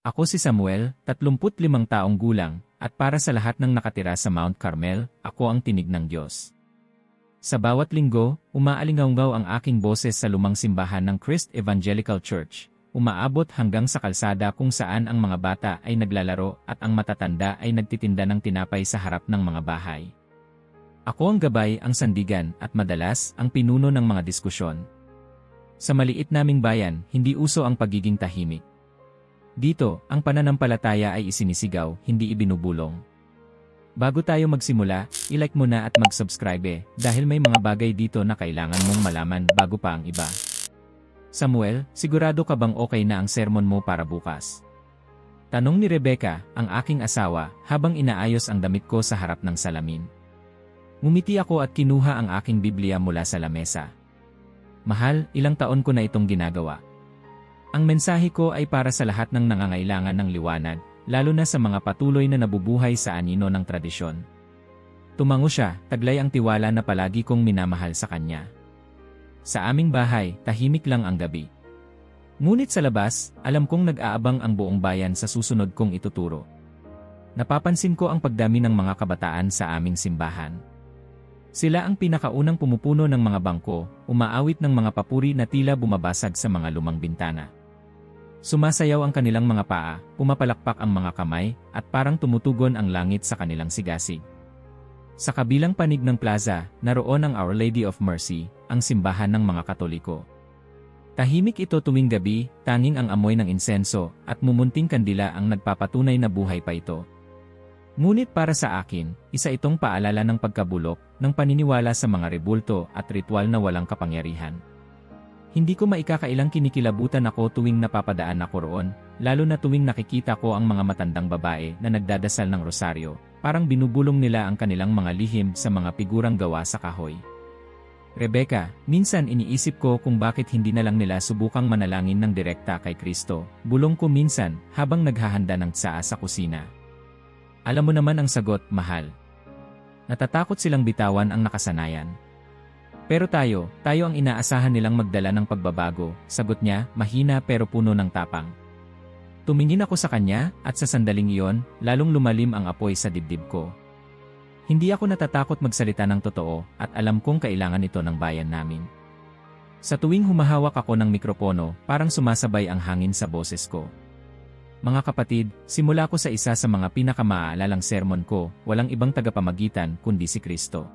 Ako si Samuel, 35 taong gulang, at para sa lahat ng nakatira sa Mount Carmel, ako ang tinig ng Diyos. Sa bawat linggo, umaalingaw ang aking boses sa lumang simbahan ng Christ Evangelical Church, umaabot hanggang sa kalsada kung saan ang mga bata ay naglalaro at ang matatanda ay nagtitinda ng tinapay sa harap ng mga bahay. Ako ang gabay, ang sandigan, at madalas, ang pinuno ng mga diskusyon. Sa maliit naming bayan, hindi uso ang pagiging tahimik. Dito, ang pananampalataya ay isinisigaw, hindi ibinubulong. Bago tayo magsimula, i-like mo na at mag-subscribe dahil may mga bagay dito na kailangan mong malaman bago pa ang iba. Samuel, sigurado ka bang okay na ang sermon mo para bukas? Tanong ni Rebecca, ang aking asawa, habang inaayos ang damit ko sa harap ng salamin. Ngumiti ako at kinuha ang aking Biblia mula sa lamesa. Mahal, ilang taon ko na itong ginagawa. Ang mensahe ko ay para sa lahat ng nangangailangan ng liwanag, lalo na sa mga patuloy na nabubuhay sa anino ng tradisyon. Tumango siya, taglay ang tiwala na palagi kong minamahal sa kanya. Sa aming bahay, tahimik lang ang gabi. Ngunit sa labas, alam kong nag-aabang ang buong bayan sa susunod kong ituturo. Napapansin ko ang pagdami ng mga kabataan sa aming simbahan. Sila ang pinakaunang pumupuno ng mga bangko, umaawit ng mga papuri na tila bumabasag sa mga lumang bintana. Sumasayaw ang kanilang mga paa, pumapalakpak ang mga kamay, at parang tumutugon ang langit sa kanilang sigasig. Sa kabilang panig ng plaza, naroon ang Our Lady of Mercy, ang simbahan ng mga Katoliko. Tahimik ito tuwing gabi, tanging ang amoy ng insenso, at mumunting kandila ang nagpapatunay na buhay pa ito. Ngunit para sa akin, isa itong paalala ng pagkabulok, ng paniniwala sa mga rebulto at ritual na walang kapangyarihan. Hindi ko maikakailang kinikilabutan ako tuwing napapadaan ako roon, lalo na tuwing nakikita ko ang mga matandang babae na nagdadasal ng rosaryo, parang binubulong nila ang kanilang mga lihim sa mga figurang gawa sa kahoy. Rebecca, minsan iniisip ko kung bakit hindi na lang nila subukang manalangin ng direkta kay Kristo, bulong ko minsan habang naghahanda ng tsaa sa kusina. Alam mo naman ang sagot, mahal. Natatakot silang bitawan ang nakasanayan. Pero tayo ang inaasahan nilang magdala ng pagbabago, sagot niya, mahina pero puno ng tapang. Tumingin ako sa kanya, at sa sandaling iyon, lalong lumalim ang apoy sa dibdib ko. Hindi ako natatakot magsalita ng totoo, at alam kong kailangan ito ng bayan namin. Sa tuwing humahawak ako ng mikropono, parang sumasabay ang hangin sa boses ko. Mga kapatid, simula ko sa isa sa mga pinakamaalalang sermon ko, walang ibang tagapamagitan kundi si Kristo.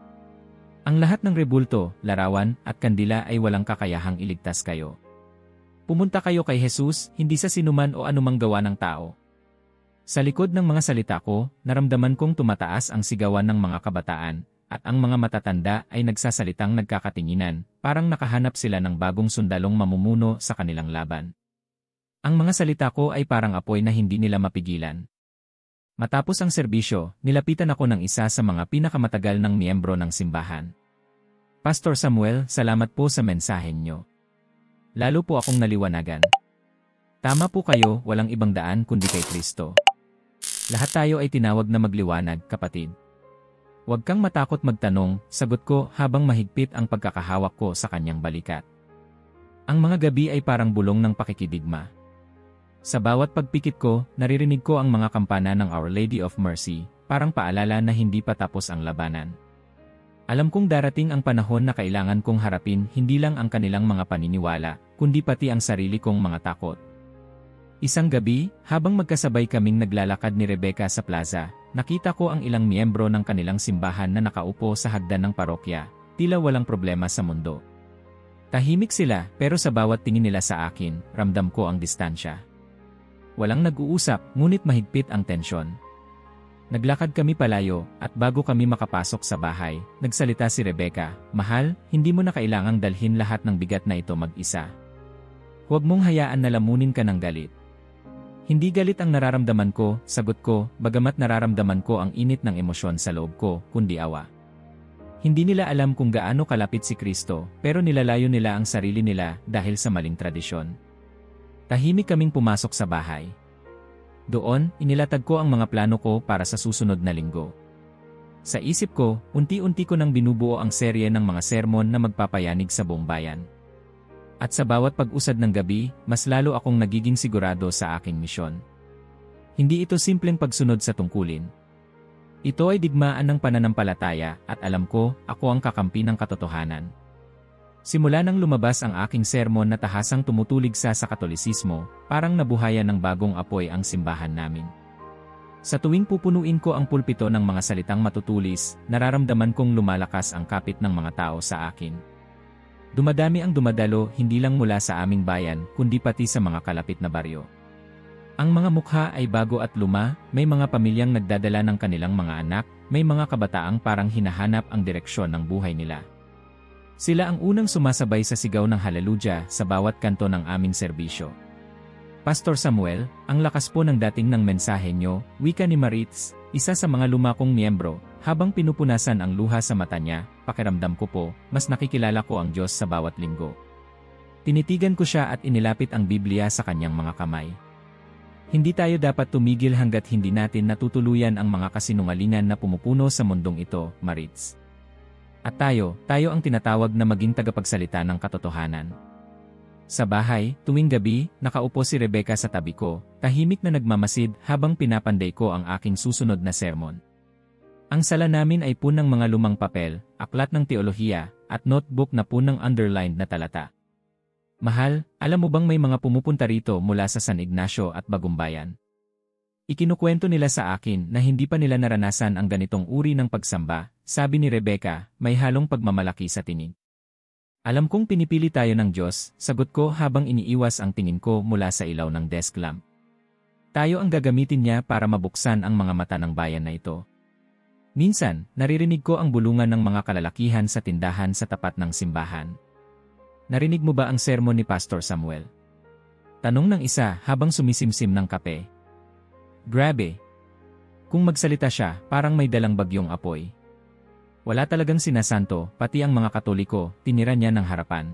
Ang lahat ng rebulto, larawan, at kandila ay walang kakayahang iligtas kayo. Pumunta kayo kay Jesus, hindi sa sinuman o anumang gawa ng tao. Sa likod ng mga salita ko, naramdaman kong tumataas ang sigawan ng mga kabataan, at ang mga matatanda ay nagsasalitang nagkakatinginan, parang nakahanap sila ng bagong sundalong mamumuno sa kanilang laban. Ang mga salita ko ay parang apoy na hindi nila mapigilan. Matapos ang serbisyo, nilapitan ako ng isa sa mga pinakamatagal ng miyembro ng simbahan. Pastor Samuel, salamat po sa mensahe niyo. Lalo po akong naliwanagan. Tama po kayo, walang ibang daan kundi kay Kristo. Lahat tayo ay tinawag na magliwanag, kapatid. Huwag kang matakot magtanong, sagot ko habang mahigpit ang pagkakahawak ko sa kanyang balikat. Ang mga gabi ay parang bulong ng pakikidigma. Sa bawat pagpikit ko, naririnig ko ang mga kampana ng Our Lady of Mercy, parang paalala na hindi pa tapos ang labanan. Alam kong darating ang panahon na kailangan kong harapin hindi lang ang kanilang mga paniniwala, kundi pati ang sarili kong mga takot. Isang gabi, habang magkasabay kaming naglalakad ni Rebecca sa plaza, nakita ko ang ilang miyembro ng kanilang simbahan na nakaupo sa hagdan ng parokya, tila walang problema sa mundo. Tahimik sila, pero sa bawat tingin nila sa akin, ramdam ko ang distansya. Walang nag-uusap, ngunit mahigpit ang tensyon. Naglakad kami palayo, at bago kami makapasok sa bahay, nagsalita si Rebecca, mahal, hindi mo na kailangang dalhin lahat ng bigat na ito mag-isa. Huwag mong hayaan na lamunin ka ng galit. Hindi galit ang nararamdaman ko, sagot ko, bagamat nararamdaman ko ang init ng emosyon sa loob ko, kundi awa. Hindi nila alam kung gaano kalapit si Kristo, pero nilalayo nila ang sarili nila dahil sa maling tradisyon. Tahimik kaming pumasok sa bahay. Doon, inilatag ko ang mga plano ko para sa susunod na linggo. Sa isip ko, unti-unti ko nang binubuo ang serye ng mga sermon na magpapayanig sa buong bayan. At sa bawat pag-usad ng gabi, mas lalo akong nagiging sigurado sa aking misyon. Hindi ito simpleng pagsunod sa tungkulin. Ito ay digmaan ng pananampalataya at alam ko, ako ang kakampi ng katotohanan. Simula nang lumabas ang aking sermon na tahasang tumutulig sa Katolisismo, parang nabuhayan ng bagong apoy ang simbahan namin. Sa tuwing pupunuin ko ang pulpito ng mga salitang matutulis, nararamdaman kong lumalakas ang kapit ng mga tao sa akin. Dumadami ang dumadalo hindi lang mula sa aming bayan, kundi pati sa mga kalapit na baryo. Ang mga mukha ay bago at luma, may mga pamilyang nagdadala ng kanilang mga anak, may mga kabataang parang hinahanap ang direksyon ng buhay nila. Sila ang unang sumasabay sa sigaw ng haleluya sa bawat kanto ng aming serbisyo. Pastor Samuel, ang lakas po ng dating ng mensahe nyo, wika ni Maritz, isa sa mga lumakong miyembro, habang pinupunasan ang luha sa mata niya, pakiramdam ko po, mas nakikilala ko ang Diyos sa bawat linggo. Tinitigan ko siya at inilapit ang Biblia sa kanyang mga kamay. Hindi tayo dapat tumigil hanggat hindi natin natutuluyan ang mga kasinungalingan na pumupuno sa mundong ito, Maritz. At tayo ang tinatawag na maging tagapagsalita ng katotohanan. Sa bahay, tuwing gabi, nakaupo si Rebecca sa tabi ko, tahimik na nagmamasid habang pinapanday ko ang aking susunod na sermon. Ang sala namin ay punang mga lumang papel, aklat ng teolohiya, at notebook na punang underlined na talata. Mahal, alam mo bang may mga pumupunta rito mula sa San Ignacio at Bagumbayan? Ikinukwento nila sa akin na hindi pa nila naranasan ang ganitong uri ng pagsamba, sabi ni Rebecca, may halong pagmamalaki sa tinig. Alam kong pinipili tayo ng Diyos, sagot ko habang iniiwas ang tingin ko mula sa ilaw ng desk lamp. Tayo ang gagamitin niya para mabuksan ang mga mata ng bayan na ito. Minsan, naririnig ko ang bulungan ng mga kalalakihan sa tindahan sa tapat ng simbahan. Narinig mo ba ang sermon ni Pastor Samuel? Tanong ng isa habang sumisimsim ng kape. Grabe! Kung magsalita siya, parang may dalang bagyong apoy. Wala talagang sinasanto, pati ang mga Katoliko, tinira niya ng harapan.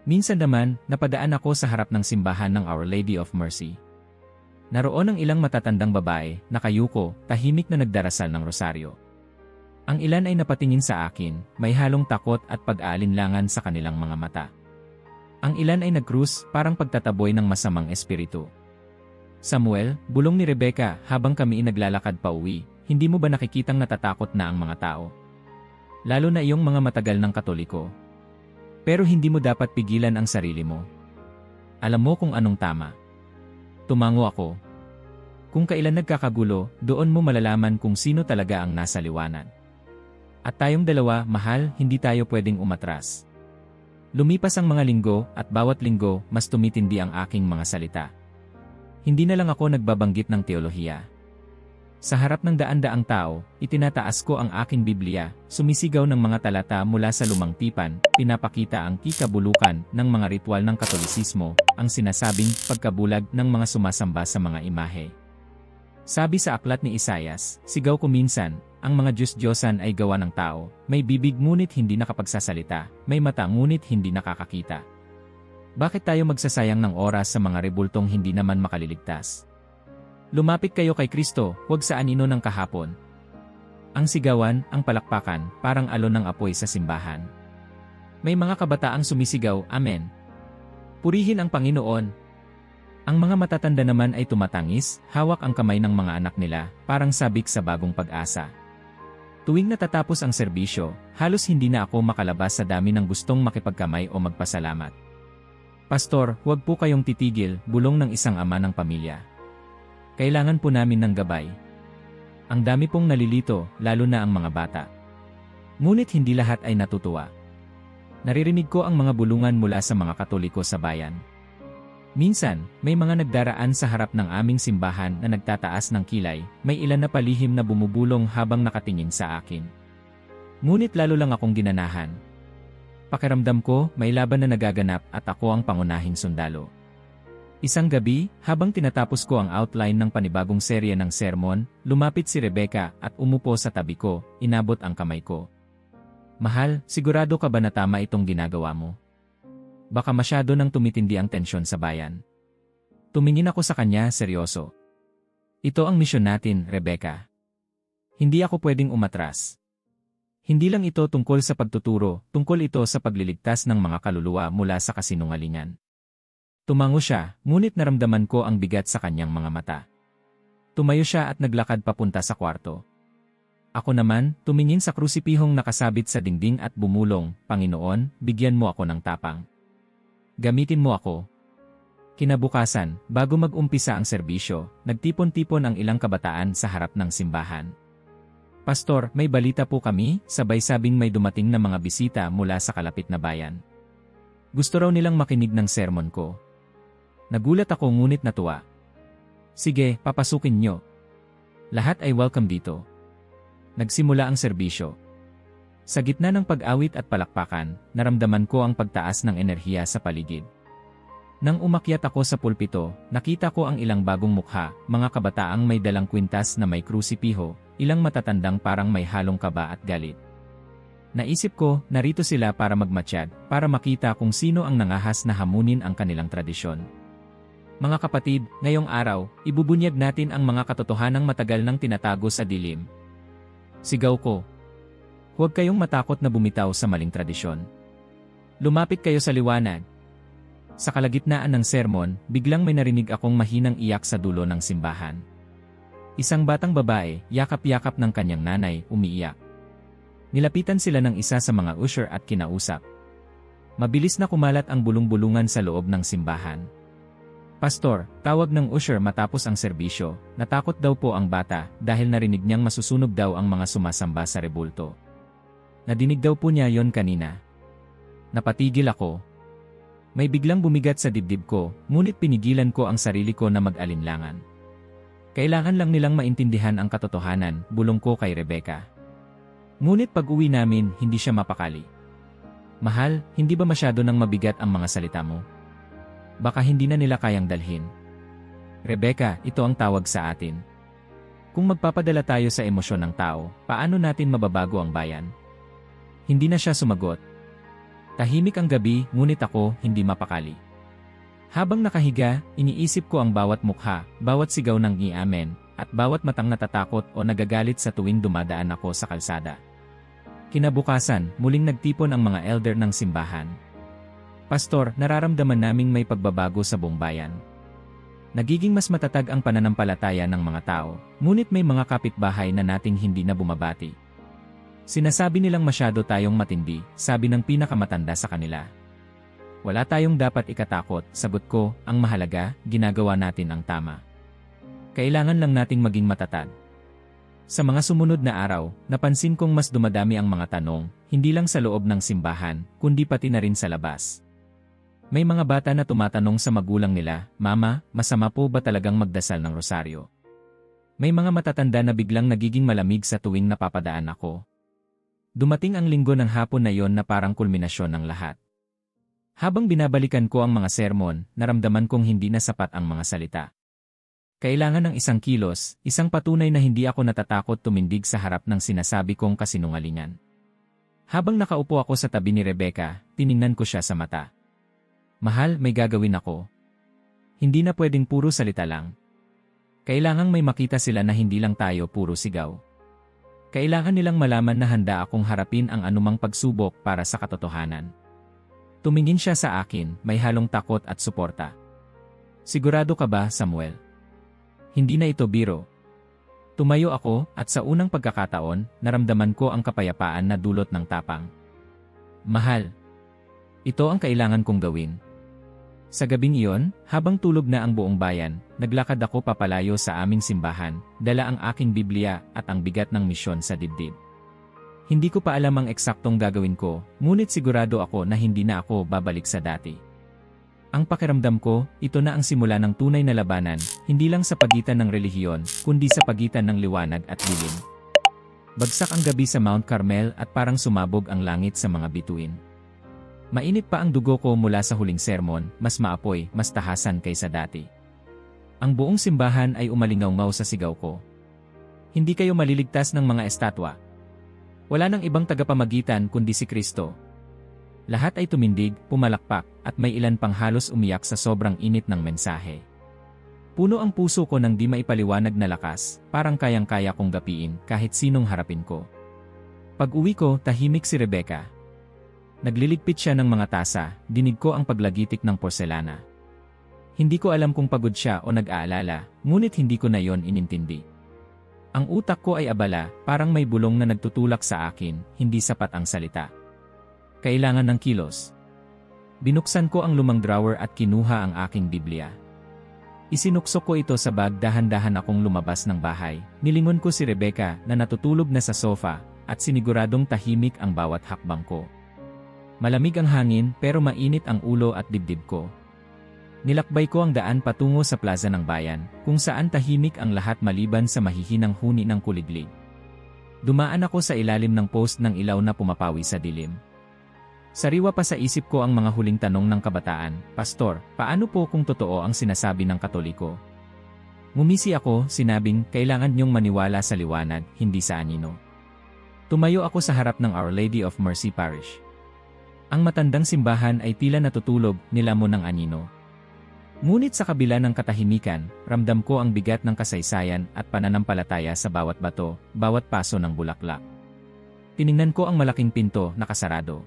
Minsan naman, napadaan ako sa harap ng simbahan ng Our Lady of Mercy. Naroon ang ilang matatandang babae, nakayuko, tahimik na nagdarasal ng rosaryo. Ang ilan ay napatingin sa akin, may halong takot at pag-aalinlangan sa kanilang mga mata. Ang ilan ay nagkrus, parang pagtataboy ng masamang espiritu. Samuel, bulong ni Rebecca habang kami naglalakad pa uwi, hindi mo ba nakikitang natatakot na ang mga tao? Lalo na iyong mga matagal ng Katoliko. Pero hindi mo dapat pigilan ang sarili mo. Alam mo kung anong tama. Tumango ako. Kung kailan nagkakagulo, doon mo malalaman kung sino talaga ang nasa liwanag. At tayong dalawa, mahal, hindi tayo pwedeng umatras. Lumipas ang mga linggo, at bawat linggo, mas tumitindi ang aking mga salita. Hindi na lang ako nagbabanggit ng teolohiya. Sa harap ng daan-daang tao, itinataas ko ang aking Biblia, sumisigaw ng mga talata mula sa lumang tipan, pinapakita ang kikabulukan ng mga ritual ng Katolisismo, ang sinasabing pagkabulag ng mga sumasamba sa mga imahe. Sabi sa aklat ni Isaias, sigaw ko minsan, ang mga Diyos-Diyosan ay gawa ng tao, may bibig ngunit hindi nakapagsasalita, may mata ngunit hindi nakakakita. Bakit tayo magsasayang ng oras sa mga rebultong hindi naman makaliligtas? Lumapit kayo kay Kristo, huwag sa anino ng kahapon. Ang sigawan, ang palakpakan, parang alon ng apoy sa simbahan. May mga kabataang sumisigaw, Amen. Purihin ang Panginoon. Ang mga matatanda naman ay tumatangis, hawak ang kamay ng mga anak nila, parang sabik sa bagong pag-asa. Tuwing natatapos ang serbisyo, halos hindi na ako makalabas sa dami ng gustong makipagkamay o magpasalamat. Pastor, huwag po kayong titigil, bulong ng isang ama ng pamilya. Kailangan po namin ng gabay. Ang dami pong nalilito, lalo na ang mga bata. Ngunit hindi lahat ay natutuwa. Naririnig ko ang mga bulungan mula sa mga Katoliko sa bayan. Minsan, may mga nagdaraan sa harap ng aming simbahan na nagtataas ng kilay, may ilan na palihim na bumubulong habang nakatingin sa akin. Ngunit lalo lang akong ginanahan. Pakiramdam ko, may laban na nagaganap at ako ang pangunahing sundalo. Isang gabi, habang tinatapos ko ang outline ng panibagong serye ng sermon, lumapit si Rebecca at umupo sa tabi ko, inabot ang kamay ko. Mahal, sigurado ka ba na tama itong ginagawa mo? Baka masyado nang tumitindi ang tensyon sa bayan. Tumingin ako sa kanya, seryoso. Ito ang misyon natin, Rebecca. Hindi ako pwedeng umatras. Hindi lang ito tungkol sa pagtuturo, tungkol ito sa pagliligtas ng mga kaluluwa mula sa kasinungalingan. Tumango siya, ngunit naramdaman ko ang bigat sa kanyang mga mata. Tumayo siya at naglakad papunta sa kwarto. Ako naman, tumingin sa krusipihong nakasabit sa dingding at bumulong, Panginoon, bigyan mo ako ng tapang. Gamitin mo ako. Kinabukasan, bago mag-umpisa ang serbisyo, nagtipon-tipon ang ilang kabataan sa harap ng simbahan. Pastor, may balita po kami, sabay sabing may dumating na mga bisita mula sa kalapit na bayan. Gusto raw nilang makinig ng sermon ko. Nagulat ako ngunit natuwa. Sige, papasukin nyo. Lahat ay welcome dito. Nagsimula ang serbisyo. Sa gitna ng pag-awit at palakpakan, naramdaman ko ang pagtaas ng enerhiya sa paligid. Nang umakyat ako sa pulpito, nakita ko ang ilang bagong mukha, mga kabataang may dalang kwintas na may krusipiho, ilang matatandang parang may halong kaba at galit. Naisip ko, narito sila para magmatsyag, para makita kung sino ang nangahas na hamunin ang kanilang tradisyon. Mga kapatid, ngayong araw, ibubunyag natin ang mga katotohanang matagal nang tinatago sa dilim. Sigaw ko. Huwag kayong matakot na bumitaw sa maling tradisyon. Lumapit kayo sa liwanag. Sa kalagitnaan ng sermon, biglang may narinig akong mahinang iyak sa dulo ng simbahan. Isang batang babae, yakap-yakap ng kanyang nanay, umiiyak. Nilapitan sila ng isa sa mga usher at kinausap. Mabilis na kumalat ang bulong-bulungan sa loob ng simbahan. Pastor, tawag ng usher matapos ang serbisyo, natakot daw po ang bata dahil narinig niyang masusunog daw ang mga sumasamba sa rebulto. Nadinig daw po niya yon kanina. Napatigil ako. May biglang bumigat sa dibdib ko, ngunit pinigilan ko ang sarili ko na mag-alinlangan. Kailangan lang nilang maintindihan ang katotohanan, bulong ko kay Rebecca. Ngunit pag-uwi namin, hindi siya mapakali. Mahal, hindi ba masyado nang mabigat ang mga salita mo? Baka hindi na nila kayang dalhin. Rebecca, ito ang tawag sa atin. Kung magpapadala tayo sa emosyon ng tao, paano natin mababago ang bayan? Hindi na siya sumagot. Tahimik ang gabi, ngunit ako, hindi mapakali. Habang nakahiga, iniisip ko ang bawat mukha, bawat sigaw ng i-amen, at bawat matang natatakot o nagagalit sa tuwing dumadaan ako sa kalsada. Kinabukasan, muling nagtipon ang mga elder ng simbahan. Pastor, nararamdaman naming may pagbabago sa buong bayan. Nagiging mas matatag ang pananampalataya ng mga tao, ngunit may mga kapitbahay na nating hindi na bumabati. Sinasabi nilang masyado tayong matindi, sabi ng pinakamatanda sa kanila. Wala tayong dapat ikatakot, sagot ko, ang mahalaga, ginagawa natin ang tama. Kailangan lang nating maging matatag. Sa mga sumunod na araw, napansin kong mas dumadami ang mga tanong, hindi lang sa loob ng simbahan, kundi pati na rin sa labas. May mga bata na tumatanong sa magulang nila, Mama, masama po ba talagang magdasal ng rosaryo? May mga matatanda na biglang nagiging malamig sa tuwing napapadaan ako. Dumating ang linggo ng hapon na yon na parang kulminasyon ng lahat. Habang binabalikan ko ang mga sermon, naramdaman kong hindi na sapat ang mga salita. Kailangan ng isang kilos, isang patunay na hindi ako natatakot tumindig sa harap ng sinasabi kong kasinungalingan. Habang nakaupo ako sa tabi ni Rebecca, tiningnan ko siya sa mata. Mahal, may gagawin ako. Hindi na pwedeng puro salita lang. Kailangang may makita sila na hindi lang tayo puro sigaw. Kailangan nilang malaman na handa akong harapin ang anumang pagsubok para sa katotohanan. Tumingin siya sa akin, may halong takot at suporta. Sigurado ka ba, Samuel? Hindi na ito biro. Tumayo ako, at sa unang pagkakataon, naramdaman ko ang kapayapaan na dulot ng tapang. Mahal. Ito ang kailangan kong gawin. Sa gabing iyon, habang tulog na ang buong bayan, naglakad ako papalayo sa aming simbahan, dala ang aking Biblia at ang bigat ng misyon sa dibdib. Hindi ko pa alam ang eksaktong gagawin ko, ngunit sigurado ako na hindi na ako babalik sa dati. Ang pakiramdam ko, ito na ang simula ng tunay na labanan, hindi lang sa pagitan ng relihiyon, kundi sa pagitan ng liwanag at dilim. Bagsak ang gabi sa Mount Carmel at parang sumabog ang langit sa mga bituin. Mainit pa ang dugo ko mula sa huling sermon, mas maapoy, mas tahasan kaysa dati. Ang buong simbahan ay umalingaw-ngaw sa sigaw ko. Hindi kayo maliligtas ng mga estatwa. Wala nang ibang tagapamagitan kundi si Kristo. Lahat ay tumindig, pumalakpak, at may ilan pang halos umiyak sa sobrang init ng mensahe. Puno ang puso ko ng di maipaliwanag na lakas, parang kayang-kaya kong gapiin kahit sinong harapin ko. Pag-uwi ko, tahimik si Rebecca. Nagliligpit siya ng mga tasa, dinig ko ang paglagitik ng porselana. Hindi ko alam kung pagod siya o nag-aalala, ngunit hindi ko na yon inintindi. Ang utak ko ay abala, parang may bulong na nagtutulak sa akin, hindi sapat ang salita. Kailangan ng kilos. Binuksan ko ang lumang drawer at kinuha ang aking Biblia. Isinuksok ko ito sa bag, dahan-dahan akong lumabas ng bahay. Nilingon ko si Rebecca na natutulog na sa sofa at siniguradong tahimik ang bawat hakbang ko. Malamig ang hangin pero mainit ang ulo at dibdib ko. Nilakbay ko ang daan patungo sa plaza ng bayan, kung saan tahimik ang lahat maliban sa mahihinang huni ng kuliglig. Dumaan ako sa ilalim ng post ng ilaw na pumapawi sa dilim. Sariwa pa sa isip ko ang mga huling tanong ng kabataan, "Pastor, paano po kung totoo ang sinasabi ng Katoliko?" Ngumisi ako, sinabing, "Kailangan niyong maniwala sa liwanag, hindi sa anino." Tumayo ako sa harap ng Our Lady of Mercy Parish. Ang matandang simbahan ay tila natutulog, nilamon ng anino. Ngunit sa kabila ng katahimikan, ramdam ko ang bigat ng kasaysayan at pananampalataya sa bawat bato, bawat paso ng bulaklak. Tiningnan ko ang malaking pinto, nakasarado.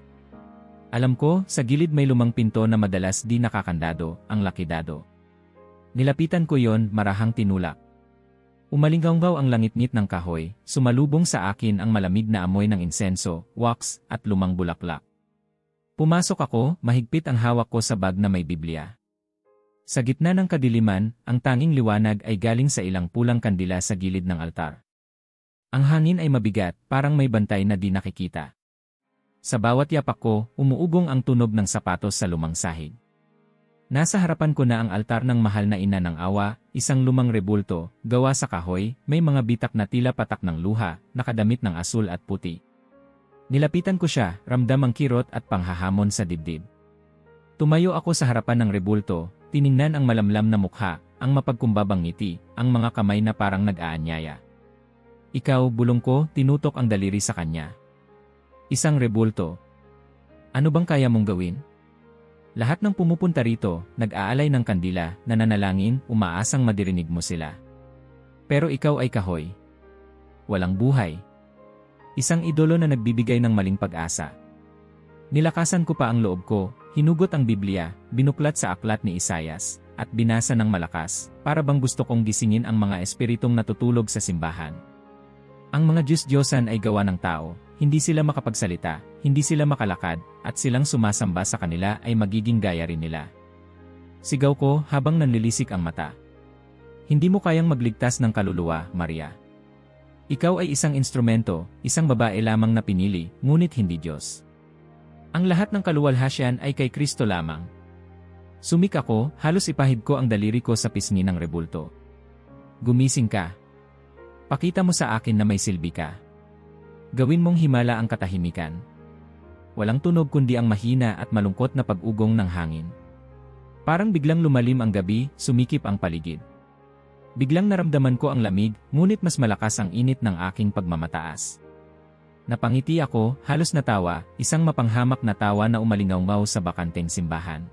Alam ko, sa gilid may lumang pinto na madalas di nakakandado, ang lakidado. Nilapitan ko yon, marahang tinulak. Umalinggaw ang langit-ngit ng kahoy, sumalubong sa akin ang malamig na amoy ng insenso, wax, at lumang bulaklak. Pumasok ako, mahigpit ang hawak ko sa bag na may Biblia. Sa gitna ng kadiliman, ang tanging liwanag ay galing sa ilang pulang kandila sa gilid ng altar. Ang hangin ay mabigat, parang may bantay na di nakikita. Sa bawat yapak ko, umuugong ang tunog ng sapatos sa lumang sahig. Nasa harapan ko na ang altar ng mahal na ina ng awa, isang lumang rebulto, gawa sa kahoy, may mga bitak na tila patak ng luha, nakadamit ng asul at puti. Nilapitan ko siya, ramdam ang kirot at panghahamon sa dibdib. Tumayo ako sa harapan ng rebulto, tiningnan ang malamlam na mukha, ang mapagkumbabang ngiti, ang mga kamay na parang nag-aanyaya. "Ikaw," bulong ko, tinutok ang daliri sa kanya. "Isang rebulto. Ano bang kaya mong gawin?" Lahat ng pumupunta rito, nag-aalay ng kandila, nananalangin, umaasang madirinig mo sila. Pero ikaw ay kahoy. Walang buhay. Isang idolo na nagbibigay ng maling pag-asa. Nilakasan ko pa ang loob ko, hinugot ang Biblia, binuklat sa aklat ni Isaias, at binasa ng malakas, para bang gusto kong gisingin ang mga espiritong natutulog sa simbahan. Ang mga Diyos-Diyosan ay gawa ng tao, hindi sila makapagsalita, hindi sila makalakad, at silang sumasamba sa kanila ay magiging gaya rin nila. Sigaw ko habang nanlilisik ang mata. Hindi mo kayang magligtas ng kaluluwa, Maria. Ikaw ay isang instrumento, isang babae lamang na pinili, ngunit hindi Diyos. Ang lahat ng kaluwalhatian ay kay Kristo lamang. Sumik ako, halos ipahid ko ang daliri ko sa pisngi ng rebulto. Gumising ka. Pakita mo sa akin na may silbi ka. Gawin mong himala ang katahimikan. Walang tunog kundi ang mahina at malungkot na pag-ugong ng hangin. Parang biglang lumalim ang gabi, sumikip ang paligid. Biglang naramdaman ko ang lamig, ngunit mas malakas ang init ng aking pagmamataas. Napangiti ako, halos natawa, isang mapanghamak na tawa na umalingaw sa bakanteng simbahan.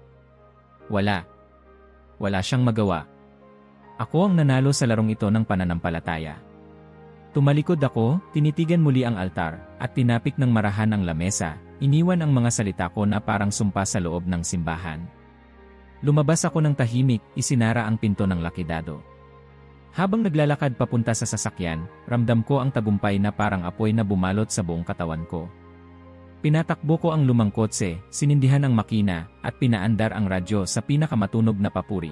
Wala siyang magawa. Ako ang nanalo sa larong ito ng pananampalataya. Tumalikod ako, tinitigan muli ang altar, at tinapik ng marahan ang lamesa, iniwan ang mga salita ko na parang sumpa sa loob ng simbahan. Lumabas ako ng tahimik, isinara ang pinto ng lakidado. Habang naglalakad papunta sa sasakyan, ramdam ko ang tagumpay na parang apoy na bumalot sa buong katawan ko. Pinatakbo ko ang lumang kotse, sinindihan ang makina, at pinaandar ang radyo sa pinakamatunog na papuri.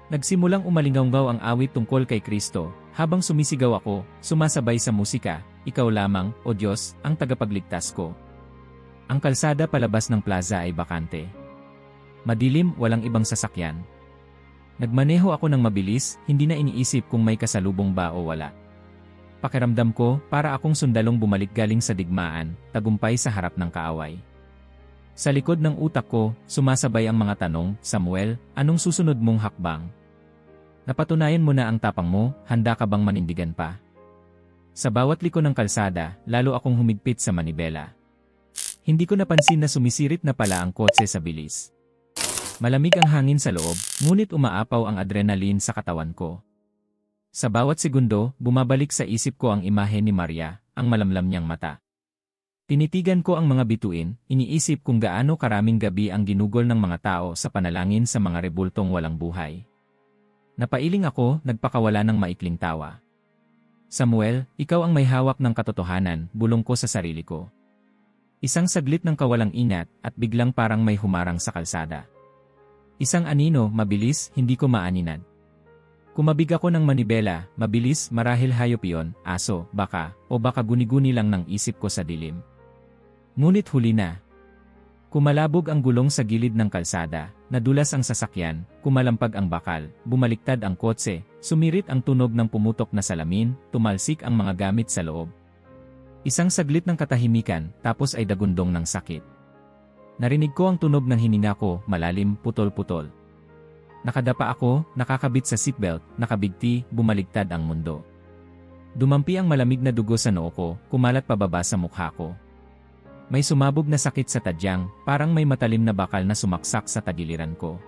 Nagsimulang umalingaw ang awit tungkol kay Kristo, habang sumisigaw ako, sumasabay sa musika, "Ikaw lamang, O Diyos, ang tagapagligtas ko." Ang kalsada palabas ng plaza ay bakante. Madilim, walang ibang sasakyan. Nagmaneho ako ng mabilis, hindi na iniisip kung may kasalubong ba o wala. Pakiramdam ko, para akong sundalong bumalik galing sa digmaan, tagumpay sa harap ng kaaway. Sa likod ng utak ko, sumasabay ang mga tanong, "Samuel, anong susunod mong hakbang? Napatunayan mo na ang tapang mo, handa ka bang manindigan pa?" Sa bawat liko ng kalsada, lalo akong humigpit sa manibela. Hindi ko napansin na sumisirit na pala ang kotse sa bilis. Malamig ang hangin sa loob, ngunit umaapaw ang adrenaline sa katawan ko. Sa bawat segundo, bumabalik sa isip ko ang imahe ni Maria, ang malamlam niyang mata. Tinitigan ko ang mga bituin, iniisip kung gaano karaming gabi ang ginugol ng mga tao sa panalangin sa mga rebultong walang buhay. Napailing ako, nagpakawala ng maikling tawa. Samuel, ikaw ang may hawak ng katotohanan, bulong ko sa sarili ko. Isang saglit ng kawalang ingat at biglang parang may humarang sa kalsada. Isang anino, mabilis, hindi ko maaninag. Kumabig ako ng manibela, mabilis, marahil hayop iyon, aso, baka, o baka guni-guni lang ng isip ko sa dilim. Ngunit huli na. Kumalabog ang gulong sa gilid ng kalsada, nadulas ang sasakyan, kumalampag ang bakal, bumaliktad ang kotse, sumirit ang tunog ng pumutok na salamin, tumalsik ang mga gamit sa loob. Isang saglit ng katahimikan, tapos ay dagundong ng sakit. Narinig ko ang tunog ng hininga ko, malalim, putol-putol. Nakadapa ako, nakakabit sa seatbelt, nakabigti, bumaligtad ang mundo. Dumampi ang malamig na dugo sa noo ko, kumalat pababa sa mukha ko. May sumabog na sakit sa tadyang, parang may matalim na bakal na sumaksak sa tagiliran ko.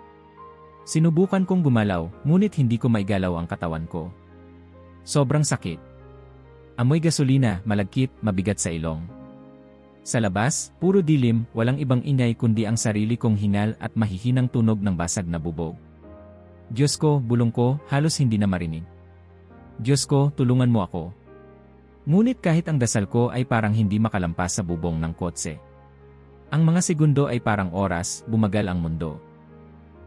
Sinubukan kong gumalaw, ngunit hindi ko maigalaw ang katawan ko. Sobrang sakit. Amoy gasolina, malagkit, mabigat sa ilong. Sa labas, puro dilim, walang ibang ingay kundi ang sarili kong hingal at mahihinang tunog ng basag na bubog. Diyos ko, bulong ko, halos hindi na marinig. Diyos ko, tulungan mo ako. Ngunit kahit ang dasal ko ay parang hindi makalampas sa bubong ng kotse. Ang mga segundo ay parang oras, bumagal ang mundo.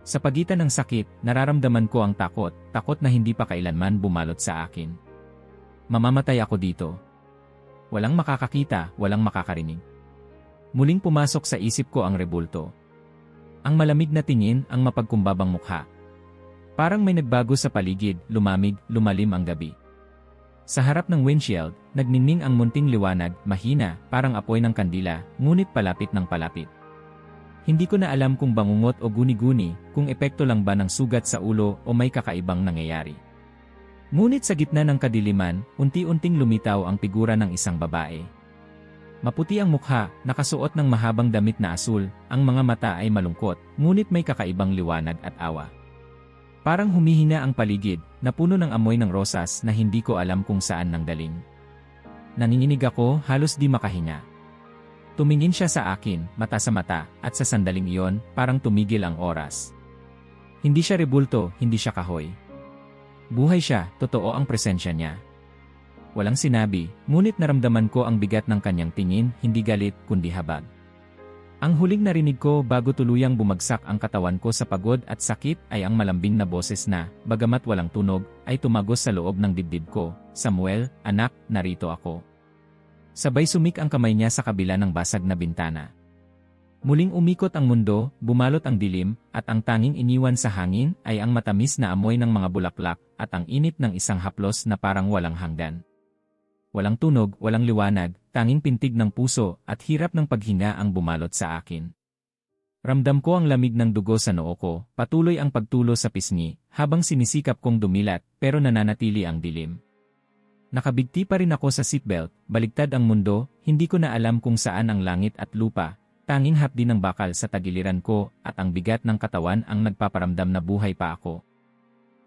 Sa pagitan ng sakit, nararamdaman ko ang takot, takot na hindi pa kailanman bumalot sa akin. Mamamatay ako dito. Walang makakakita, walang makakarinig. Muling pumasok sa isip ko ang rebulto. Ang malamig na tingin, ang mapagkumbabang mukha. Parang may nagbago sa paligid, lumamig, lumalim ang gabi. Sa harap ng windshield, nagniningning ang munting liwanag, mahina, parang apoy ng kandila, ngunit palapit ng palapit. Hindi ko na alam kung bangungot o guni-guni, kung epekto lang ba ng sugat sa ulo o may kakaibang nangyayari. Ngunit sa gitna ng kadiliman, unti-unting lumitaw ang figura ng isang babae. Maputi ang mukha, nakasuot ng mahabang damit na asul, ang mga mata ay malungkot, ngunit may kakaibang liwanag at awa. Parang humihina ang paligid, na puno ng amoy ng rosas na hindi ko alam kung saan nanggaling. Nanginginig ako, halos di makahinga. Tumingin siya sa akin, mata sa mata, at sa sandaling iyon, parang tumigil ang oras. Hindi siya rebulto, hindi siya kahoy. Buhay siya, totoo ang presensya niya. Walang sinabi, ngunit naramdaman ko ang bigat ng kanyang tingin, hindi galit, kundi habag. Ang huling narinig ko bago tuluyang bumagsak ang katawan ko sa pagod at sakit ay ang malambing na boses na, bagamat walang tunog, ay tumagos sa loob ng dibdib ko, Samuel, anak, narito ako. Sabay sumik ang kamay niya sa kabila ng basag na bintana. Muling umikot ang mundo, bumalot ang dilim, at ang tanging iniwan sa hangin ay ang matamis na amoy ng mga bulaklak at ang init ng isang haplos na parang walang hanggan. Walang tunog, walang liwanag, tanging pintig ng puso at hirap ng paghinga ang bumalot sa akin. Ramdam ko ang lamig ng dugo sa noo ko, patuloy ang pagtulo sa pisngi, habang sinisikap kong dumilat, pero nananatili ang dilim. Nakabigti pa rin ako sa seatbelt, baligtad ang mundo, hindi ko na alam kung saan ang langit at lupa, tanging hapdi ng bakal sa tagiliran ko at ang bigat ng katawan ang nagpaparamdam na buhay pa ako.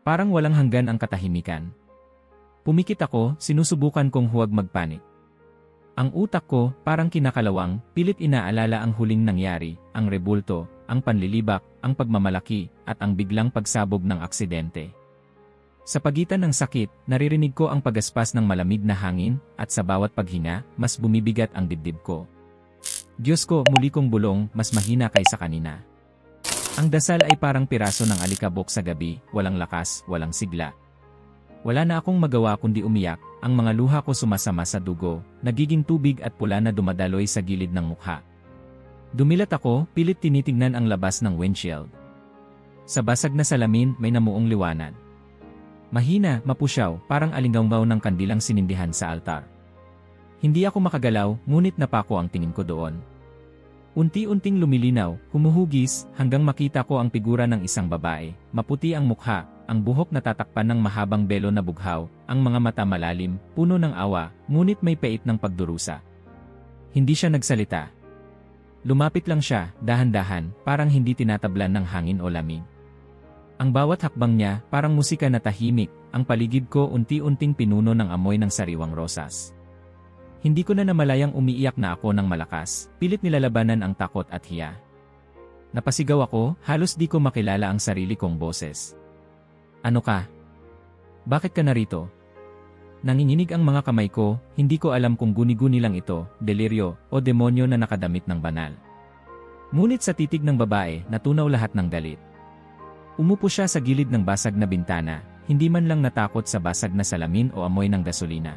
Parang walang hanggan ang katahimikan. Pumikit ako, sinusubukan kong huwag magpanik. Ang utak ko, parang kinakalawang, pilit inaalala ang huling nangyari, ang rebulto, ang panlilibak, ang pagmamalaki, at ang biglang pagsabog ng aksidente. Sa pagitan ng sakit, naririnig ko ang pagaspas ng malamig na hangin, at sa bawat paghinga, mas bumibigat ang dibdib ko. Diyos ko, muli kong bulong, mas mahina kaysa kanina. Ang dasal ay parang piraso ng alikabok sa gabi, walang lakas, walang sigla. Wala na akong magawa kundi umiyak, ang mga luha ko sumasama sa dugo, nagiging tubig at pula na dumadaloy sa gilid ng mukha. Dumilat ako, pilit tinitingnan ang labas ng windshield. Sa basag na salamin may namuong liwanag. Mahina, mapusyaw, parang alinggaw ng kandilang sinindihan sa altar. Hindi ako makagalaw, ngunit napako ang tingin ko doon. Unti-unting lumilinaw, humuhugis, hanggang makita ko ang figura ng isang babae, maputi ang mukha, ang buhok natatakpan ng mahabang belo na bughaw, ang mga mata malalim, puno ng awa, ngunit may pait ng pagdurusa. Hindi siya nagsalita. Lumapit lang siya, dahan-dahan, parang hindi tinatablan ng hangin o lamig. Ang bawat hakbang niya, parang musika na tahimik, ang paligid ko unti-unting pinuno ng amoy ng sariwang rosas. Hindi ko na namalayang umiiyak na ako ng malakas, pilit nilalabanan ang takot at hiya. Napasigaw ako, halos di ko makilala ang sarili kong boses. Ano ka? Bakit ka narito? Nanginginig ang mga kamay ko, hindi ko alam kung guni-guni lang ito, deliryo, o demonyo na nakadamit ng banal. Ngunit sa titig ng babae, natunaw lahat ng galit. Umupo siya sa gilid ng basag na bintana, hindi man lang natakot sa basag na salamin o amoy ng gasolina.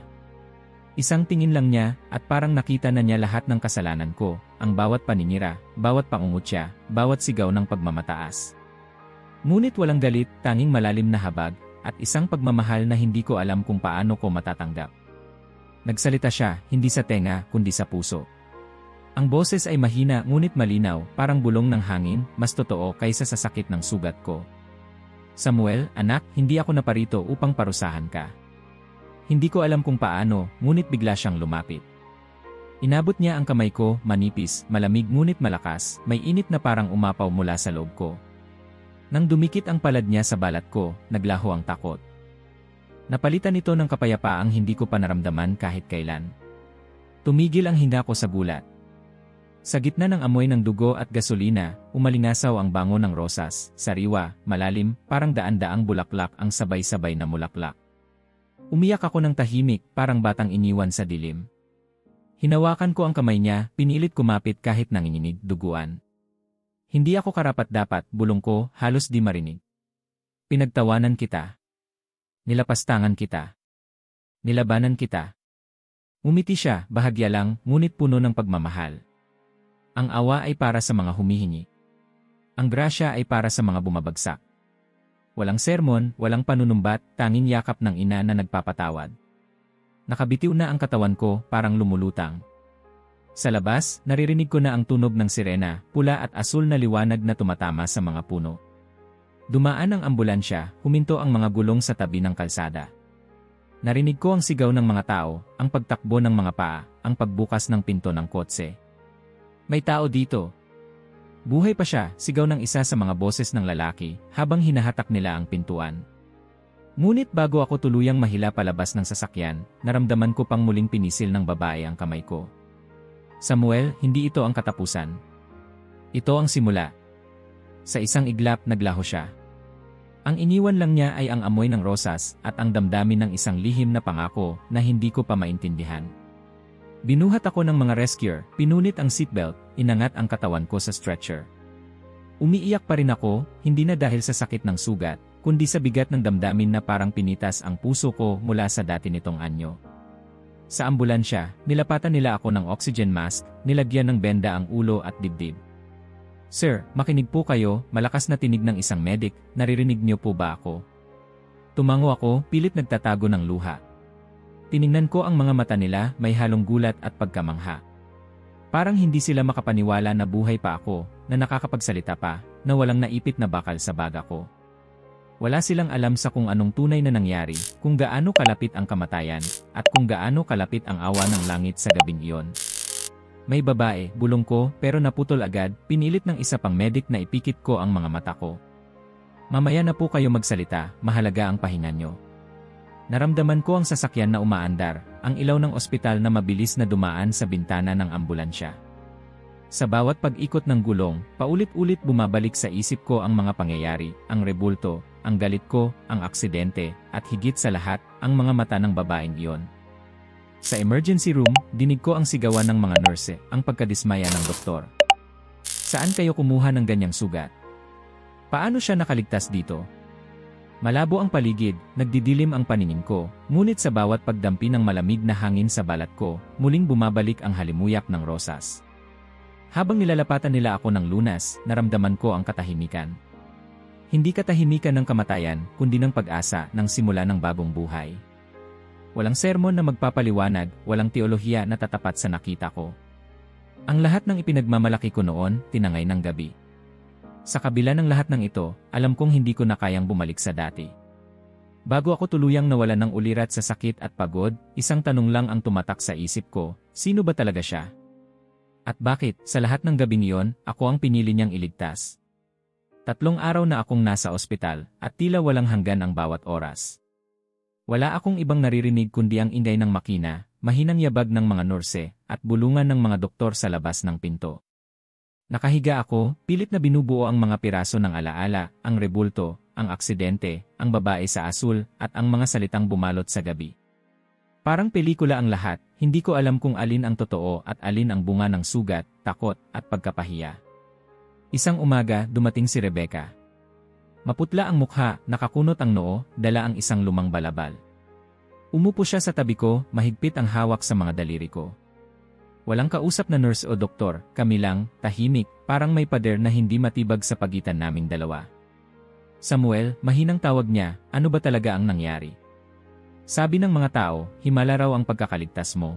Isang tingin lang niya, at parang nakita na niya lahat ng kasalanan ko, ang bawat paninira, bawat pangungutya, bawat sigaw ng pagmamataas. Ngunit walang galit, tanging malalim na habag, at isang pagmamahal na hindi ko alam kung paano ko matatanggap. Nagsalita siya, hindi sa tenga, kundi sa puso. Ang boses ay mahina ngunit malinaw, parang bulong ng hangin, mas totoo kaysa sa sakit ng sugat ko. Samuel, anak, hindi ako naparito upang parusahan ka. Hindi ko alam kung paano, ngunit bigla siyang lumapit. Inabot niya ang kamay ko, manipis, malamig ngunit malakas, may init na parang umapaw mula sa loob ko. Nang dumikit ang palad niya sa balat ko, naglaho ang takot. Napalitan ito ng kapayapaang hindi ko pa naramdaman kahit kailan. Tumigil ang hinga ko sa gulat. Sa gitna ng amoy ng dugo at gasolina, umalingasaw ang bango ng rosas, sariwa, malalim, parang daan-daang bulaklak ang sabay-sabay na mulaklak. Umiyak ako ng tahimik, parang batang iniwan sa dilim. Hinawakan ko ang kamay niya, pinilit kumapit kahit nanginginig, duguan. Hindi ako karapat-dapat, bulong ko, halos di marinig. Pinagtawanan kita. Nilapastangan kita. Nilabanan kita. Umiti siya, bahagya lang, ngunit puno ng pagmamahal. Ang awa ay para sa mga humihingi. Ang grasya ay para sa mga bumabagsak. Walang sermon, walang panunumbat, tanging yakap ng ina na nagpapatawad. Nakabitiw na ang katawan ko, parang lumulutang. Sa labas, naririnig ko na ang tunog ng sirena, pula at asul na liwanag na tumatama sa mga puno. Dumaan ang ambulansya, huminto ang mga gulong sa tabi ng kalsada. Narinig ko ang sigaw ng mga tao, ang pagtakbo ng mga paa, ang pagbukas ng pinto ng kotse. May tao dito. Buhay pa siya, sigaw ng isa sa mga boses ng lalaki, habang hinahatak nila ang pintuan. Ngunit bago ako tuluyang mahila palabas ng sasakyan, naramdaman ko pang muling pinisil ng babae ang kamay ko. Samuel, hindi ito ang katapusan. Ito ang simula. Sa isang iglap, naglaho siya. Ang iniwan lang niya ay ang amoy ng rosas at ang damdamin ng isang lihim na pangako na hindi ko pa maintindihan. Binuhat ako ng mga rescuer, pinunit ang seatbelt, inangat ang katawan ko sa stretcher. Umiiyak pa rin ako, hindi na dahil sa sakit ng sugat, kundi sa bigat ng damdamin na parang pinitas ang puso ko mula sa dati nitong anyo. Sa ambulansya, nilapatan nila ako ng oxygen mask, nilagyan ng benda ang ulo at dibdib. Sir, makinig po kayo, malakas na tinig ng isang medic, naririnig niyo po ba ako? Tumango ako, pilit nagtatago ng luha. Tiningnan ko ang mga mata nila, may halong gulat at pagkamangha. Parang hindi sila makapaniwala na buhay pa ako, na nakakapagsalita pa, na walang naipit na bakal sa baga ko. Wala silang alam sa kung anong tunay na nangyari, kung gaano kalapit ang kamatayan, at kung gaano kalapit ang awa ng langit sa gabing iyon. May babae, bulong ko, pero naputol agad, pinilit ng isa pang medic na ipikit ko ang mga mata ko. Mamaya na po kayo magsalita, mahalaga ang pahinga nyo. Naramdaman ko ang sasakyan na umaandar, ang ilaw ng ospital na mabilis na dumaan sa bintana ng ambulansya. Sa bawat pag-ikot ng gulong, paulit-ulit bumabalik sa isip ko ang mga pangyayari, ang rebulto, ang galit ko, ang aksidente, at higit sa lahat, ang mga mata ng babaeng iyon. Sa emergency room, dinig ko ang sigawan ng mga nurse, ang pagkadismaya ng doktor. Saan kayo kumuha ng ganyang sugat? Paano siya nakaligtas dito? Malabo ang paligid, nagdidilim ang paningin ko, ngunit sa bawat pagdampi ng malamig na hangin sa balat ko, muling bumabalik ang halimuyak ng rosas. Habang nilalapatan nila ako ng lunas, naramdaman ko ang katahimikan. Hindi katahimikan ng kamatayan, kundi ng pag-asa ng simula ng bagong buhay. Walang sermon na magpapaliwanag, walang teolohiya na tatapat sa nakita ko. Ang lahat ng ipinagmamalaki ko noon, tinangay ng gabi. Sa kabila ng lahat ng ito, alam kong hindi ko na kayang bumalik sa dati. Bago ako tuluyang nawalan ng ulirat sa sakit at pagod, isang tanong lang ang tumatak sa isip ko, sino ba talaga siya? At bakit, sa lahat ng gabing iyon, ako ang pinili niyang iligtas? 3 araw na akong nasa ospital, at tila walang hanggan ang bawat oras. Wala akong ibang naririnig kundi ang ingay ng makina, mahinang yabag ng mga nurse, at bulungan ng mga doktor sa labas ng pinto. Nakahiga ako, pilit na binubuo ang mga piraso ng alaala, ang rebulto, ang aksidente, ang babae sa asul, at ang mga salitang bumalot sa gabi. Parang pelikula ang lahat, hindi ko alam kung alin ang totoo at alin ang bunga ng sugat, takot, at pagkapahiya. Isang umaga, dumating si Rebecca. Maputla ang mukha, nakakunot ang noo, dala ang isang lumang balabal. Umupo siya sa tabi ko, mahigpit ang hawak sa mga daliri ko. Walang kausap na nurse o doktor, kami lang, tahimik, parang may pader na hindi matibag sa pagitan naming dalawa. Samuel, mahinang tawag niya, ano ba talaga ang nangyari? Sabi ng mga tao, himala raw ang pagkakaligtas mo.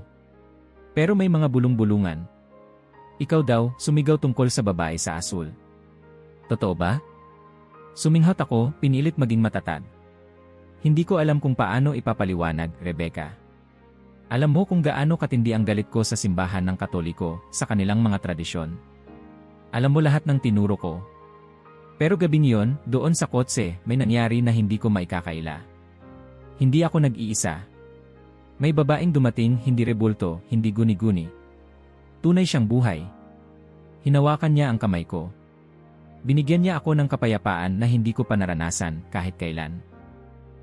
Pero may mga bulong-bulungan. Ikaw daw, sumigaw tungkol sa babae sa asul. Totoo ba? Suminghot ako, pinilit maging matatag. Hindi ko alam kung paano ipapaliwanag, Rebecca. Alam mo kung gaano katindi ang galit ko sa simbahan ng Katoliko, sa kanilang mga tradisyon. Alam mo lahat ng tinuro ko. Pero gabing yon, doon sa kotse, may nangyari na hindi ko maikakaila. Hindi ako nag-iisa. May babaeng dumating, hindi rebulto, hindi guni-guni. Tunay siyang buhay. Hinawakan niya ang kamay ko. Binigyan niya ako ng kapayapaan na hindi ko pa naranasan kahit kailan.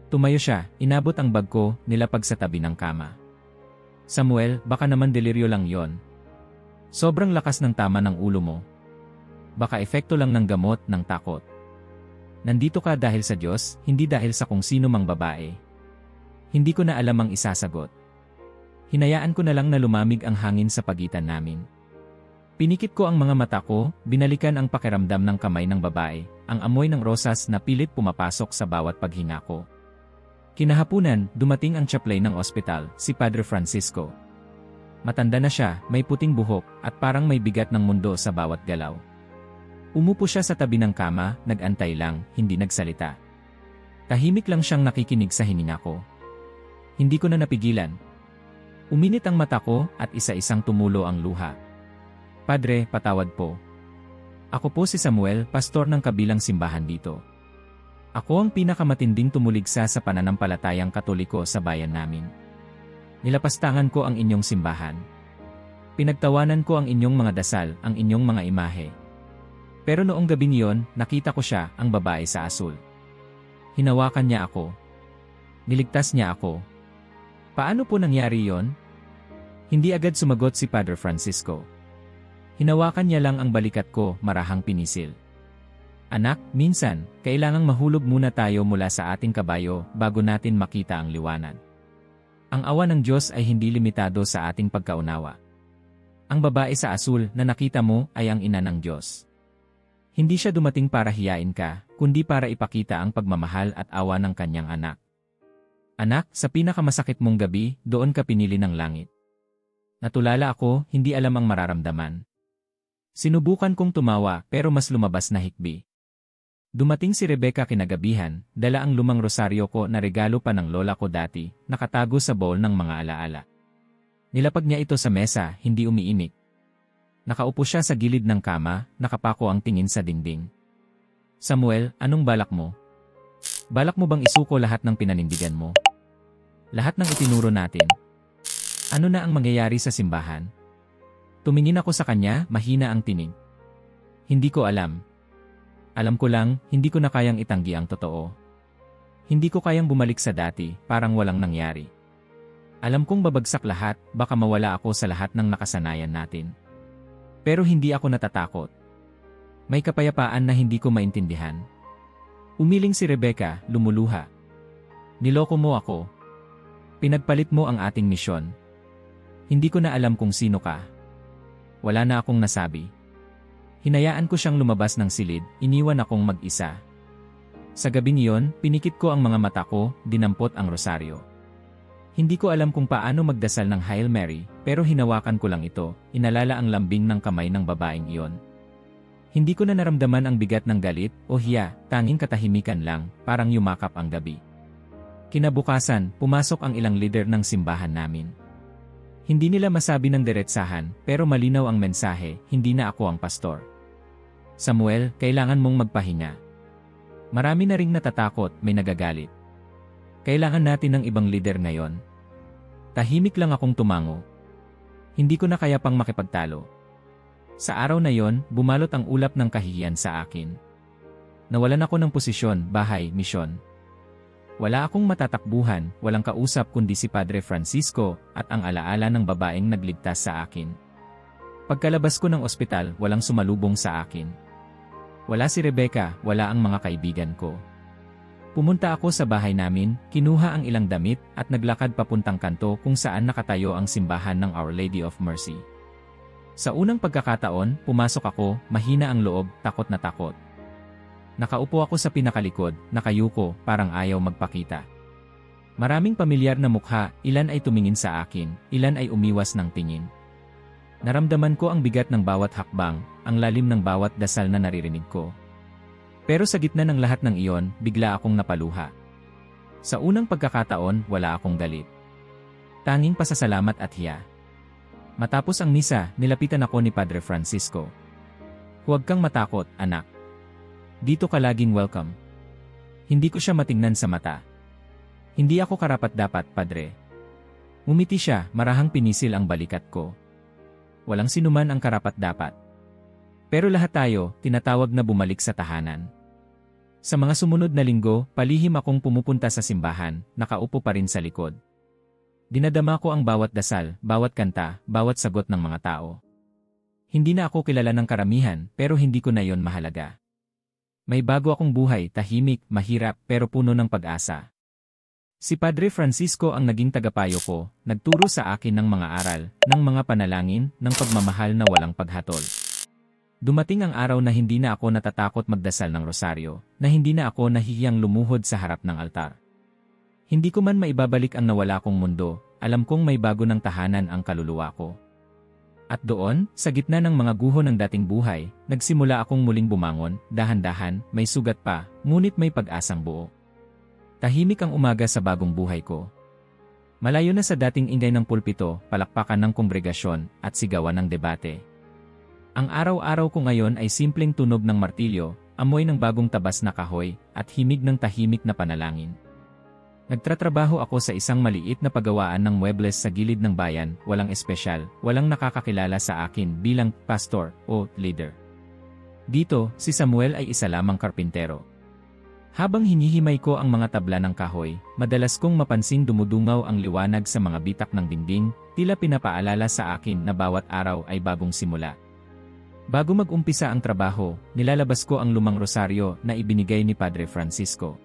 Tumayo siya, inabot ang bag ko, nilapag sa tabi ng kama. Samuel, baka naman deliryo lang yon. Sobrang lakas ng tama ng ulo mo. Baka epekto lang ng gamot, ng takot. Nandito ka dahil sa Diyos, hindi dahil sa kung sino mang babae. Hindi ko na alam ang isasagot. Hinayaan ko na lang na lumamig ang hangin sa pagitan namin. Pinikit ko ang mga mata ko, binalikan ang pakiramdam ng kamay ng babae, ang amoy ng rosas na pilit pumapasok sa bawat paghinga ko. Kinahapunan, dumating ang chaplain ng ospital, si Padre Francisco. Matanda na siya, may puting buhok, at parang may bigat ng mundo sa bawat galaw. Umupo siya sa tabi ng kama, nag-antay lang, hindi nagsalita. Tahimik lang siyang nakikinig sa hininga ko. Hindi ko na napigilan. Uminit ang mata ko, at isa-isang tumulo ang luha. Padre, patawad po. Ako po si Samuel, pastor ng kabilang simbahan dito. Ako ang pinakamatinding tumuligsa sa pananampalatayang Katoliko sa bayan namin. Nilapastangan ko ang inyong simbahan. Pinagtawanan ko ang inyong mga dasal, ang inyong mga imahe. Pero noong gabing iyon, nakita ko siya, ang babae sa asul. Hinawakan niya ako. Niligtas niya ako. Paano po nangyari yon? Hindi agad sumagot si Padre Francisco. Hinawakan niya lang ang balikat ko, marahang pinisil. Anak, minsan, kailangang mahulog muna tayo mula sa ating kabayo bago natin makita ang liwanag. Ang awa ng Diyos ay hindi limitado sa ating pagkaunawa. Ang babae sa asul na nakita mo ay ang ina ng Diyos. Hindi siya dumating para hiyain ka, kundi para ipakita ang pagmamahal at awa ng kanyang anak. Anak, sa pinakamasakit mong gabi, doon ka pinili ng langit. Natulala ako, hindi alam ang mararamdaman. Sinubukan kong tumawa pero mas lumabas na hikbi. Dumating si Rebecca kinagabihan, dala ang lumang rosaryo ko na regalo pa ng lola ko dati, nakatago sa bowl ng mga alaala. Nilapag niya ito sa mesa, hindi umiimik. Nakaupo siya sa gilid ng kama, nakapako ang tingin sa dingding. Samuel, anong balak mo? Balak mo bang isuko lahat ng pinanindigan mo? Lahat ng itinuro natin? Ano na ang mangyayari sa simbahan? Tumingin ako sa kanya, mahina ang tinig. Hindi ko alam. Alam ko lang, hindi ko na kayang itanggi ang totoo. Hindi ko kayang bumalik sa dati, parang walang nangyari. Alam kong babagsak lahat, baka mawala ako sa lahat ng nakasanayan natin. Pero hindi ako natatakot. May kapayapaan na hindi ko maintindihan. Umiling si Rebecca, lumuluha. Niloko mo ako. Pinagpalit mo ang ating misyon. Hindi ko na alam kung sino ka. Wala na akong nasabi. Hinayaan ko siyang lumabas ng silid, iniwan akong mag-isa. Sa gabing iyon, pinikit ko ang mga mata ko, dinampot ang rosaryo. Hindi ko alam kung paano magdasal ng Hail Mary, pero hinawakan ko lang ito, inalala ang lambing ng kamay ng babaeng iyon. Hindi ko na naramdaman ang bigat ng galit o hiya, tanging katahimikan lang, parang yumakap ang gabi. Kinabukasan, pumasok ang ilang leader ng simbahan namin. Hindi nila masabi ng diretsahan, pero malinaw ang mensahe, hindi na ako ang pastor. Samuel, kailangan mong magpahinga. Marami na ring natatakot, may nagagalit. Kailangan natin ng ibang leader ngayon. Tahimik lang akong tumango. Hindi ko na kaya pang makipagtalo. Sa araw na yon, bumalot ang ulap ng kahihiyan sa akin. Nawalan ako ng posisyon, bahay, misyon. Wala akong matatakbuhan, walang kausap kundi si Padre Francisco at ang alaala ng babaeng nagligtas sa akin. Pagkalabas ko ng ospital, walang sumalubong sa akin. Wala si Rebecca, wala ang mga kaibigan ko. Pumunta ako sa bahay namin, kinuha ang ilang damit at naglakad papuntang kanto kung saan nakatayo ang simbahan ng Our Lady of Mercy. Sa unang pagkakataon, pumasok ako, mahina ang loob, takot na takot. Nakaupo ako sa pinakalikod, nakayuko, parang ayaw magpakita. Maraming pamilyar na mukha, ilan ay tumingin sa akin, ilan ay umiwas ng tingin. Naramdaman ko ang bigat ng bawat hakbang, ang lalim ng bawat dasal na naririnig ko. Pero sa gitna ng lahat ng iyon, bigla akong napaluha. Sa unang pagkakataon, wala akong galit. Tanging pasasalamat at hiya. Matapos ang misa, nilapitan ako ni Padre Francisco. Huwag kang matakot, anak. Dito ka laging welcome. Hindi ko siya matingnan sa mata. Hindi ako karapat-dapat, Padre. Ngumiti siya, marahang pinisil ang balikat ko. Walang sinuman ang karapat-dapat. Pero lahat tayo, tinatawag na bumalik sa tahanan. Sa mga sumunod na linggo, palihim akong pumupunta sa simbahan, nakaupo pa rin sa likod. Dinadama ko ang bawat dasal, bawat kanta, bawat sagot ng mga tao. Hindi na ako kilala ng karamihan, pero hindi ko na yon mahalaga. May bago akong buhay, tahimik, mahirap, pero puno ng pag-asa. Si Padre Francisco ang naging tagapayo ko, nagturo sa akin ng mga aral, ng mga panalangin, ng pagmamahal na walang paghatol. Dumating ang araw na hindi na ako natatakot magdasal ng rosaryo, na hindi na ako nahihiyang lumuhod sa harap ng altar. Hindi ko man maibabalik ang nawala kong mundo, alam kong may bago ng tahanan ang kaluluwa ko. At doon, sa gitna ng mga guho ng dating buhay, nagsimula akong muling bumangon, dahan-dahan, may sugat pa, ngunit may pag-asang buo. Tahimik ang umaga sa bagong buhay ko. Malayo na sa dating ingay ng pulpito, palakpakan ng kongregasyon, at sigawan ng debate. Ang araw-araw ko ngayon ay simpleng tunog ng martilyo, amoy ng bagong tabas na kahoy, at himig ng tahimik na panalangin. Nagtratrabaho ako sa isang maliit na pagawaan ng muebles sa gilid ng bayan, walang espesyal, walang nakakakilala sa akin bilang pastor o leader. Dito, si Samuel ay isa lamang karpintero. Habang hinihimay ko ang mga tabla ng kahoy, madalas kong mapansing dumudungaw ang liwanag sa mga bitak ng dingding, tila pinapaalala sa akin na bawat araw ay bagong simula. Bago mag-umpisa ang trabaho, nilalabas ko ang lumang rosaryo na ibinigay ni Padre Francisco.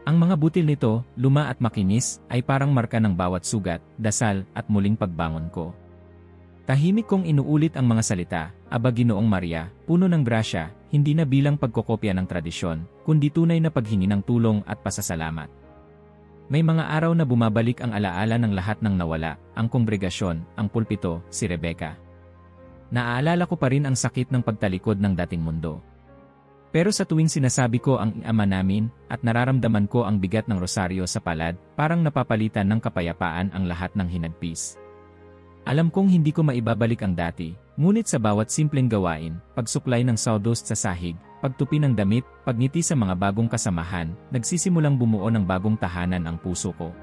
Ang mga butil nito, luma at makinis, ay parang marka ng bawat sugat, dasal, at muling pagbangon ko. Tahimik kong inuulit ang mga salita, Aba Ginoong Maria, puno ng grasya, hindi na bilang pagkokopya ng tradisyon, kundi tunay na paghingi ng tulong at pasasalamat. May mga araw na bumabalik ang alaala ng lahat ng nawala, ang kongregasyon, ang pulpito, si Rebecca. Naaalala ko pa rin ang sakit ng pagtalikod ng dating mundo. Pero sa tuwing sinasabi ko ang Ama namin at nararamdaman ko ang bigat ng rosaryo sa palad, parang napapalitan ng kapayapaan ang lahat ng hinagpis. Alam kong hindi ko maibabalik ang dati, ngunit sa bawat simpleng gawain, pagsuklay ng sawdust sa sahig, pagtupi ng damit, pagngiti sa mga bagong kasamahan, nagsisimulang bumuo ng bagong tahanan ang puso ko.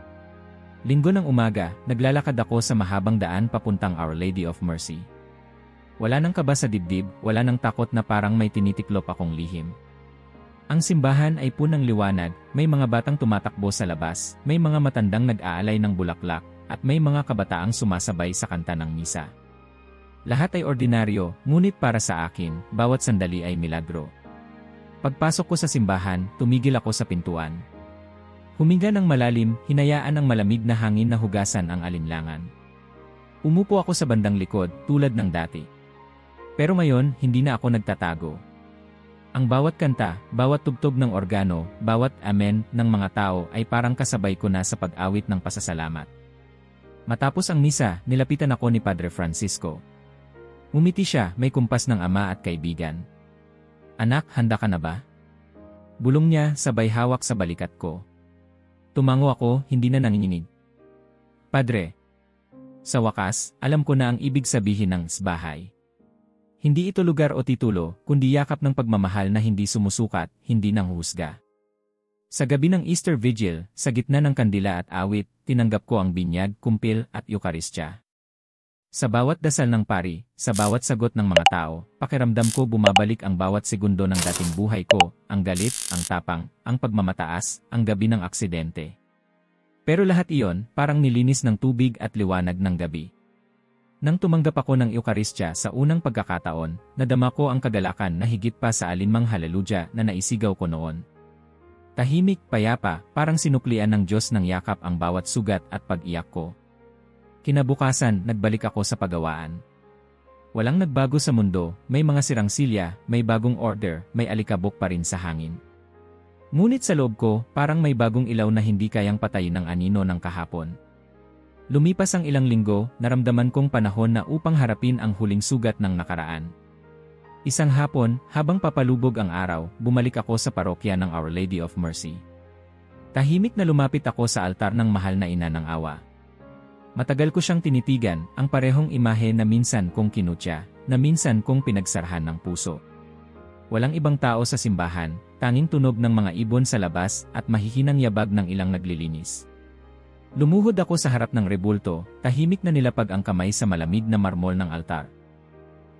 Linggo ng umaga, naglalakad ako sa mahabang daan papuntang Our Lady of Mercy. Wala nang kaba sa dibdib, wala nang takot na parang may tinitiklop akong lihim. Ang simbahan ay punang liwanag, may mga batang tumatakbo sa labas, may mga matandang nag-aalay ng bulaklak, at may mga kabataang sumasabay sa kanta ng misa. Lahat ay ordinaryo, ngunit para sa akin, bawat sandali ay milagro. Pagpasok ko sa simbahan, tumigil ako sa pintuan. Huminga ng malalim, hinayaan ang malamig na hangin na hugasan ang alinlangan. Umupo ako sa bandang likod, tulad ng dati. Pero ngayon, hindi na ako nagtatago. Ang bawat kanta, bawat tugtog ng organo, bawat amen ng mga tao ay parang kasabay ko na sa pag-awit ng pasasalamat. Matapos ang misa, nilapitan ako ni Padre Francisco. Ngumiti siya, may kumpas ng ama at kaibigan. Anak, handa ka na ba? Bulong niya, sabay hawak sa balikat ko. Tumango ako, hindi na nanginginig. Padre, sa wakas, alam ko na ang ibig sabihin ng bahay. Hindi ito lugar o titulo, kundi yakap ng pagmamahal na hindi sumusukat, hindi nanghuhusga. Sa gabi ng Easter Vigil, sa gitna ng kandila at awit, tinanggap ko ang binyag, kumpil at Eukaristya. Sa bawat dasal ng pari, sa bawat sagot ng mga tao, pakiramdam ko bumabalik ang bawat segundo ng dating buhay ko, ang galit, ang tapang, ang pagmamataas, ang gabi ng aksidente. Pero lahat iyon, parang nilinis ng tubig at liwanag ng gabi. Nang tumanggap ako ng Eukaristya sa unang pagkakataon, nadama ko ang kagalakan na higit pa sa alinmang haleluya na naisigaw ko noon. Tahimik, payapa, parang sinuklian ng Diyos ng yakap ang bawat sugat at pag-iyak ko. Kinabukasan, nagbalik ako sa pagawaan. Walang nagbago sa mundo, may mga sirang silya, may bagong order, may alikabok pa rin sa hangin. Ngunit sa loob ko, parang may bagong ilaw na hindi kayang patayin ng anino ng kahapon. Lumipas ang ilang linggo, naramdaman kong panahon na upang harapin ang huling sugat ng nakaraan. Isang hapon, habang papalubog ang araw, bumalik ako sa parokya ng Our Lady of Mercy. Tahimik na lumapit ako sa altar ng mahal na ina ng awa. Matagal ko siyang tinitigan, ang parehong imahe na minsan kong kinutya, na minsan kong pinagsarhan ng puso. Walang ibang tao sa simbahan, tanging tunog ng mga ibon sa labas at mahihinang yabag ng ilang naglilinis. Lumuhod ako sa harap ng rebulto, tahimik na nilapag ang kamay sa malamig na marmol ng altar.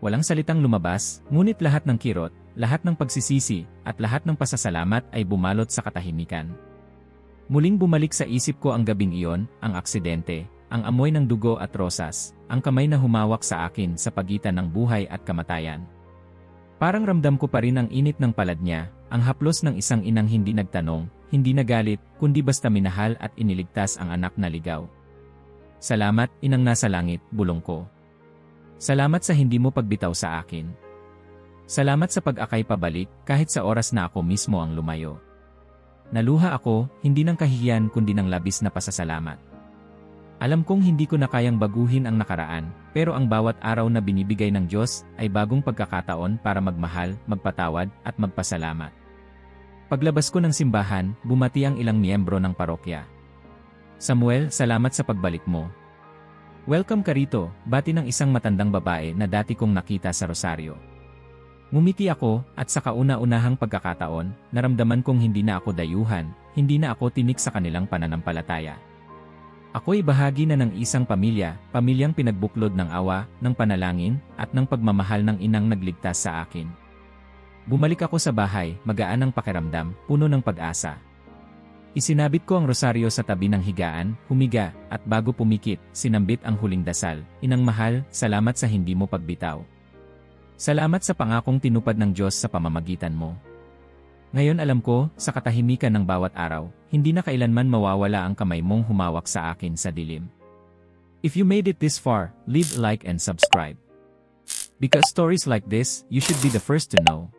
Walang salitang lumabas, ngunit lahat ng kirot, lahat ng pagsisisi, at lahat ng pasasalamat ay bumalot sa katahimikan. Muling bumalik sa isip ko ang gabing iyon, ang aksidente, ang amoy ng dugo at rosas, ang kamay na humawak sa akin sa pagitan ng buhay at kamatayan. Parang ramdam ko pa rin ang init ng palad niya, ang haplos ng isang inang hindi nagtanong, hindi nagalit, kundi basta minahal at iniligtas ang anak na ligaw. Salamat, inang nasa langit, bulong ko. Salamat sa hindi mo pagbitaw sa akin. Salamat sa pag-akay pabalik, kahit sa oras na ako mismo ang lumayo. Naluha ako, hindi ng kahihiyan kundi ng labis na pasasalamat. Alam kong hindi ko na kayang baguhin ang nakaraan, pero ang bawat araw na binibigay ng Diyos ay bagong pagkakataon para magmahal, magpatawad, at magpasalamat. Paglabas ko ng simbahan, bumati ang ilang miyembro ng parokya. Samuel, salamat sa pagbalik mo. Welcome ka rito, bati ng isang matandang babae na dati kong nakita sa Rosario. Ngumiti ako, at sa kauna-unahang pagkakataon, naramdaman kong hindi na ako dayuhan, hindi na ako tinik sa kanilang pananampalataya. Ako'y bahagi na ng isang pamilya, pamilyang pinagbuklod ng awa, ng panalangin, at ng pagmamahal ng inang nagligtas sa akin. Bumalik ako sa bahay, magaan ang pakiramdam, puno ng pag-asa. Isinabit ko ang rosaryo sa tabi ng higaan, humiga, at bago pumikit, sinambit ang huling dasal. Inang mahal, salamat sa hindi mo pagbitaw. Salamat sa pangakong tinupad ng Diyos sa pamamagitan mo. Ngayon alam ko, sa katahimikan ng bawat araw, hindi na kailanman mawawala ang kamay mong humawak sa akin sa dilim. If you made it this far, leave a like and subscribe. Because stories like this, you should be the first to know.